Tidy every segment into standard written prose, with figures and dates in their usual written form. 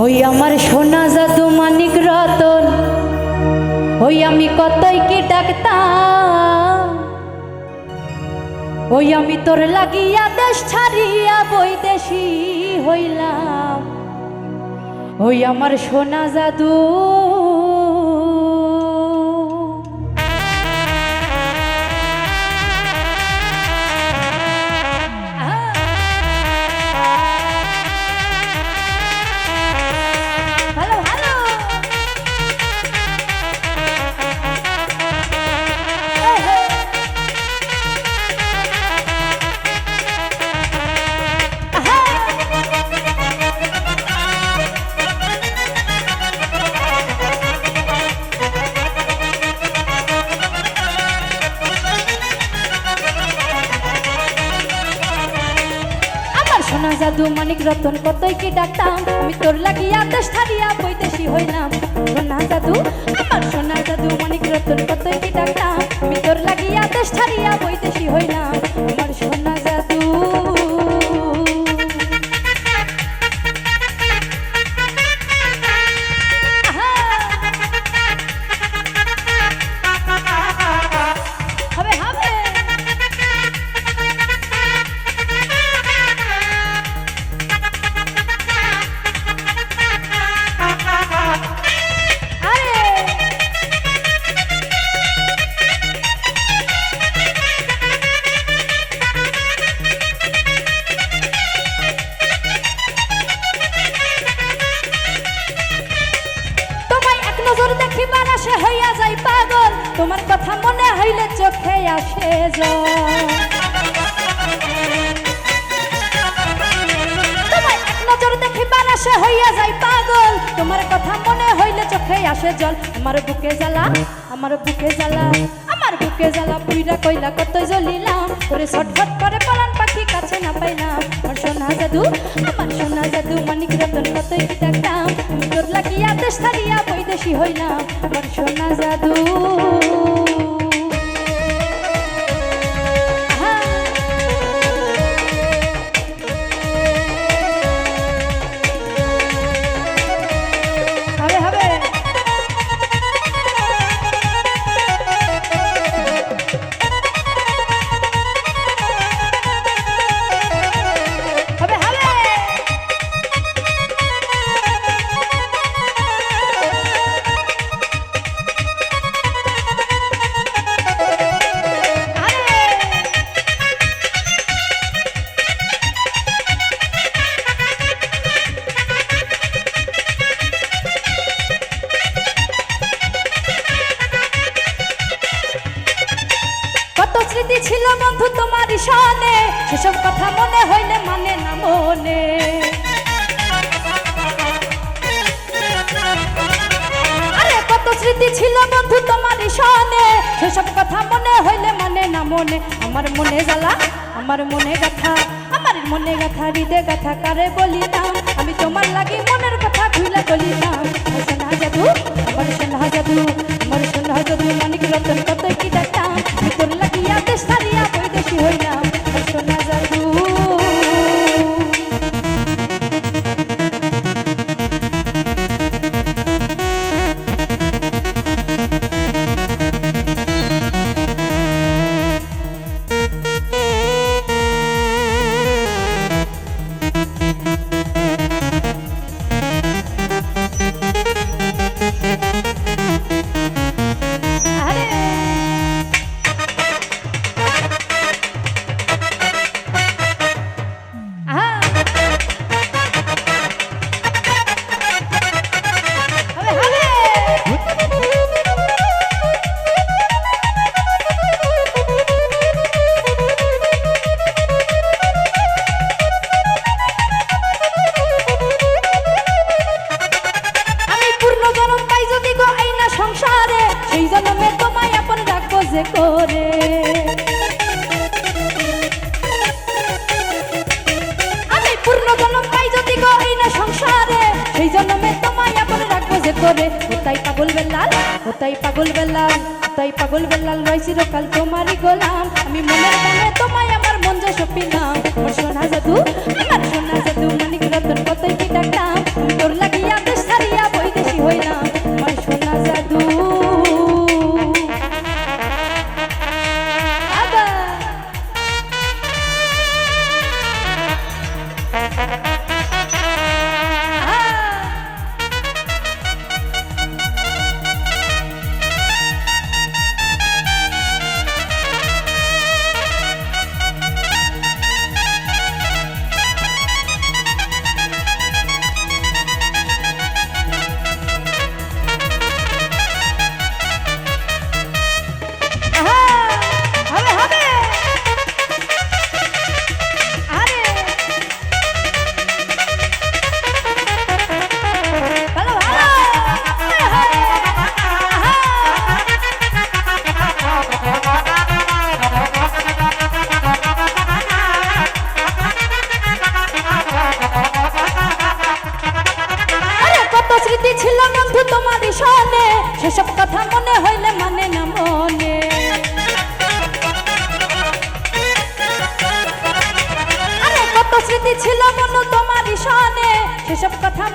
ওই আমার সোনা জাদু মানিক রতন, ওই আমি কতই কি ডাকতাম, ওই আমি তোর লাগিয়া দেশ ছাড়িয়া বৈদেশী হইলাম। ওই আমার সোনা জাদু সোনা জাদু মানিক রতন কতই কি ডাকতাম, আমি তোর লাগিয়া দেশ ছাড়িয়া বৈদেশী হইলাম। সোনা জাদু আমার সোনা জাদু মানিক রতন কতই কি ডাকতাম, আমি তোর লাগিয়া দেশ ছাড়িয়া বৈদেশী হইলাম। আমার সোনা জাদু দেখিবার আসে হইয়া যাই পাগল, তোমার কথা মনে হইলে চোখে আসে জল। তোমায় এক নজর দেখিবার আসে হইয়া যাই পাগল, তোমার কথা মনে হইলে চোখে আসে জল। আমার বুকে জ্বালা, আমার বুকে জ্বালা, আমার বুকে জ্বালা পুইরা কইলা কতই জ্বলিলাম। তোরে ছটফট করে পরাণ পাখি কাছে না পাইলাম। আমার সোনা জাদু, আমার সোনা জাদু মানিক রতন কতই কি ডাকতাম, আমি তোর লাগিয়া দেশ ছাড়িয়া বৈদেশী হইলাম। আমার সোনা জাদু স্মৃতি ছিল বন্ধু তোমার সনে, সেসব কথা মনে হইলে মানে না মনে। আরে কত স্মৃতি ছিল বন্ধু তোমার সনে, সেসব কথা মনে হইলে মানে না মনে। আমার মনে জ্বালা, আমার মনে গাথা, আমার মনে গাথা হৃদয় গাথা কারে বলিলাম। আমি তোমার লাগি মনের কথা ভুলে বলিলাম। সোনা জাদু, আমার সোনা জাদু, আমার সোনা জাদু মানিক রতন কতই কি ডাকতাম, আমি তোর লাগিয়া দেশ ছাড়িয়া বৈদেশী হইলাম। সোনা জাদু করে। আমি পূর্ণ জন্ম পাই যদি গো এই না সংসারে, সেই জন্মে তোমায় আপন রাখবো যে করে। ওটাই পাগল বেলাল, ওটাই পাগল বেলাল, ওটাই পাগল বেলাল রয় চিরকাল তোমারই গোলাম। আমি মনের মনে তোমায় আমার মন যে সপিলাম। আমার সোনা জাদু, আমার সোনা জাদু মানিক রতন কতই কি ডাকতাম, তোর লাগিয়া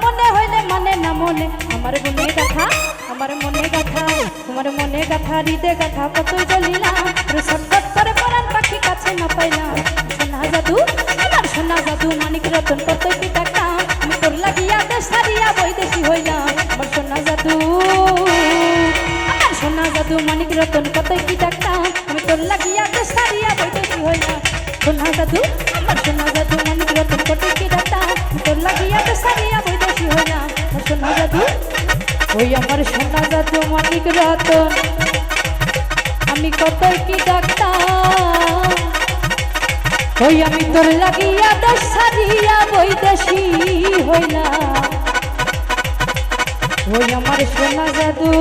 মনে হইলে মানে না মনে আমার মনে গাথা আমার মনে গাথা তোমার মনে গাথা হৃদে গাথা কতই জ্বলিলাম ছটফট করে পরাণ পাখি কাছে না পাইলাম সোনা জাদু আমার সোনা জাদু মানিক রতন কতই কি ডাকতাম আমি তোর লাগিয়া দেশ ছাড়িয়া বৈদেশি হইলাম আমার সোনা জাদু আমার সোনা জাদু মানিক রতন কতই কি ডাকতাম আমি তোর লাগিয়া দেশ ছাড়িয়া বৈদেশি হইলাম সোনা জাদু আমার সোনা জাদু মানিক রতন কতই কি ডাকতাম আমি তোর লাগিয়া দেশ ছাড়িয়া বৈদেশি হইলাম আমার সোনা জাদু ওই আমার সোনা জাদু মানিক রতন আমি কতই কি ডাকতাম ওই আমি তোর লাগিয়া দেশ ছাড়িয়া বৈদেশি হইলাম ওই আমার সোনা জাদু